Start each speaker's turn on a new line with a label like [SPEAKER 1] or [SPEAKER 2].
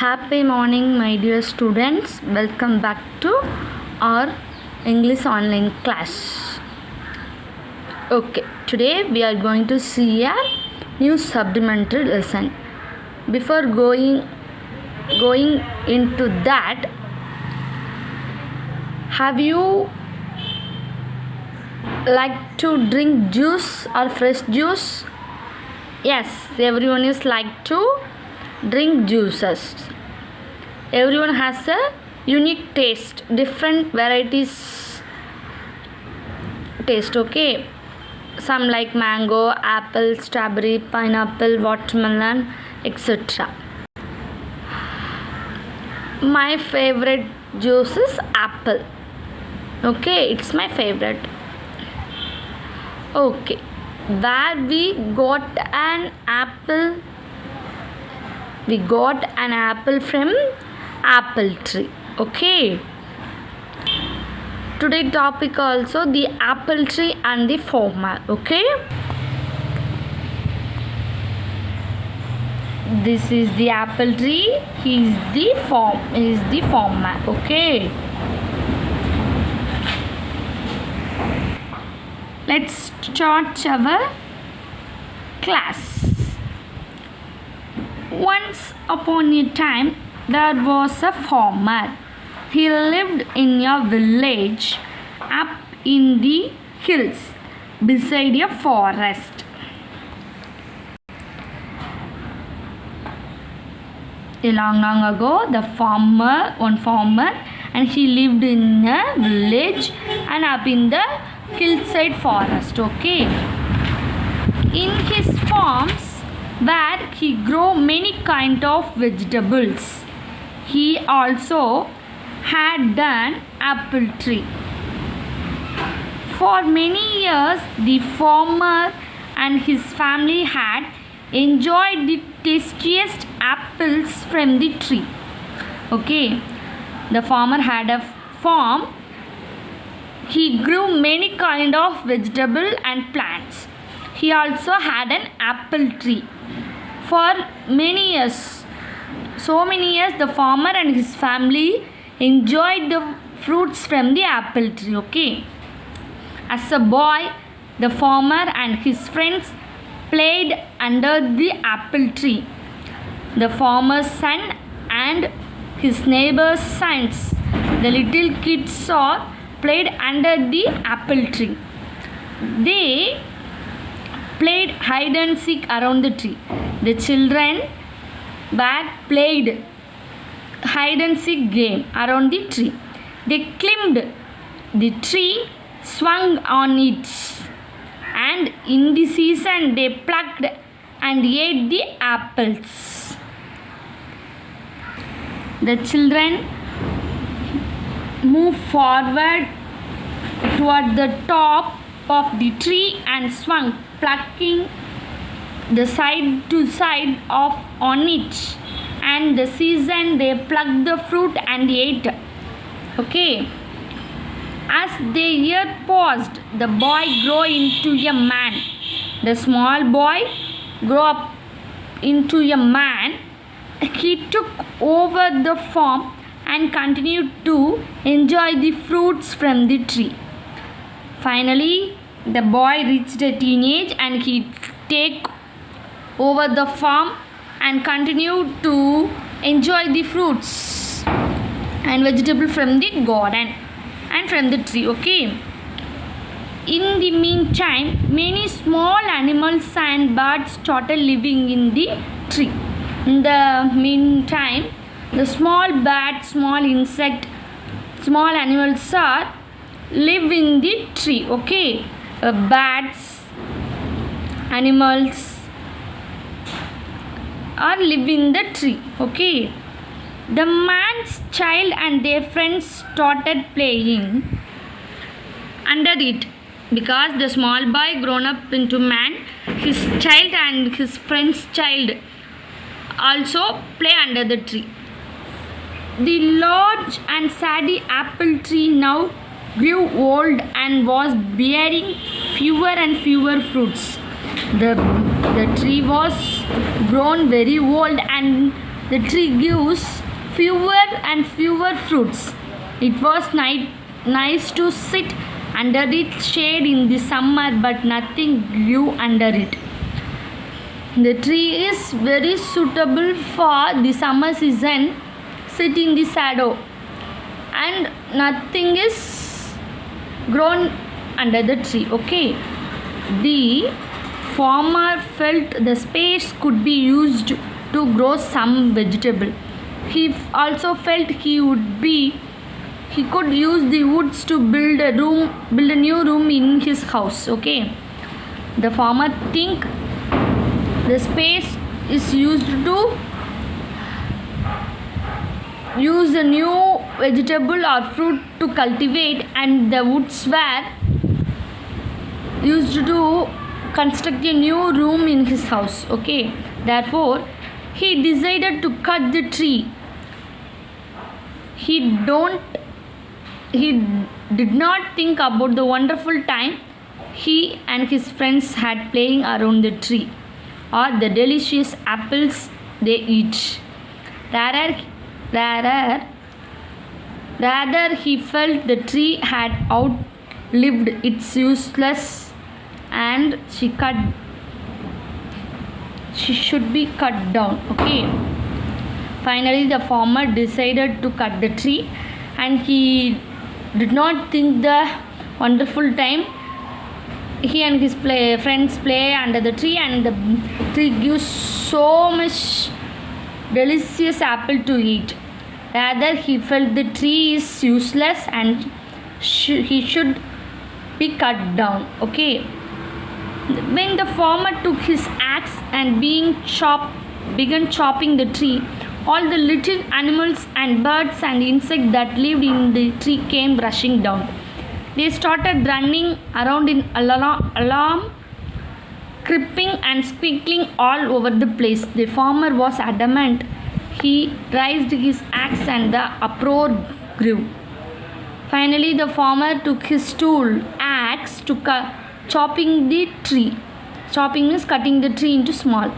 [SPEAKER 1] Happy morning, my dear students. Welcome back to our English online class. Okay, today we are going to see a new supplementary lesson. Before going into that, have you like to drink juice or fresh juice? Yes, everyone is like to drink juices. Everyone has a unique taste, different varieties taste. Okay, some like mango, apple, strawberry, pineapple, watermelon, etc. My favorite juice is apple. Okay, it's my favorite. Okay, where we got an apple? We got an apple from apple tree. Okay, today topic also the apple tree and the farmer. Okay, this is the apple tree. He is the farmer. Okay, let's start our class. Once upon a time, there was a farmer. He lived in a village up in the hills beside a forest. A long ago, one farmer, and he lived in a village and up in the hillside forest. Okay. In his farms, where he grew many kind of vegetables, he also had an apple tree. For many years, the farmer and his family had enjoyed the tastiest apples from the tree. Okay, the farmer had a farm. He grew many kind of vegetable and plants. He also had an apple tree. For many years, so many years, the farmer and his family enjoyed the fruits from the apple tree. Okay. As a boy, the farmer and his friends played under the apple tree. The farmer's son and his neighbor's sons, the little kids, saw played under the apple tree. They played hide and seek around the tree. The children played hide and seek game around the tree. They climbed the tree, swung on it, and in the season they plucked and ate the apples. The children moved forward toward the top of the tree and swung, plucking the side to side of on it, and the season they plucked the fruit and ate. Okay. As the year passed, the boy grew into a man. The small boy grew up into a man. He took over the farm and continued to enjoy the fruits from the tree. Finally, the boy reached a teenage and he took over the farm and continued to enjoy the fruits and vegetables from the garden and from the tree. Okay. In the meantime, many small animals and birds started living in the tree. In the meantime, the small birds, small insect, small animals are live in the tree. Okay. Bats, animals are live in the tree. Okay. The man's child and their friends started playing under it, because the small boy grown up into man, his child and his friend's child also play under the tree. The large and saddy apple tree now grew old and was bearing fewer and fewer fruits. The tree was grown very old and the tree gives fewer and fewer fruits. It was nice to sit under its shade in the summer, but nothing grew under it. The tree is very suitable for the summer season. Sit in the shadow, and nothing is grown under the tree. Okay. The farmer felt the space could be used to grow some vegetable. He also felt he could use the woods to build a new room in his house. Okay. The farmer think the space is used to use a new vegetable or fruit to cultivate, and the woods were used to construct a new room in his house. Okay. Therefore, he decided to cut the tree. He did not think about the wonderful time he and his friends had playing around the tree, or the delicious apples they eat. Rather, he felt the tree had outlived its useless, and she should be cut down. Okay. Finally, the farmer decided to cut the tree, and he did not think the wonderful time he and his friends play under the tree, and the tree gives so much delicious apple to eat. Rather, he felt the tree is useless, and he should be cut down. Okay. When the farmer took his axe and began chopping the tree, all the little animals and birds and insects that lived in the tree came rushing down. They started running around in alarm, creeping and squeaking all over the place. The farmer was adamant. He raised his axe, and the uproar grew. Finally, the farmer took his axe to chopping the tree. Chopping means cutting the tree into small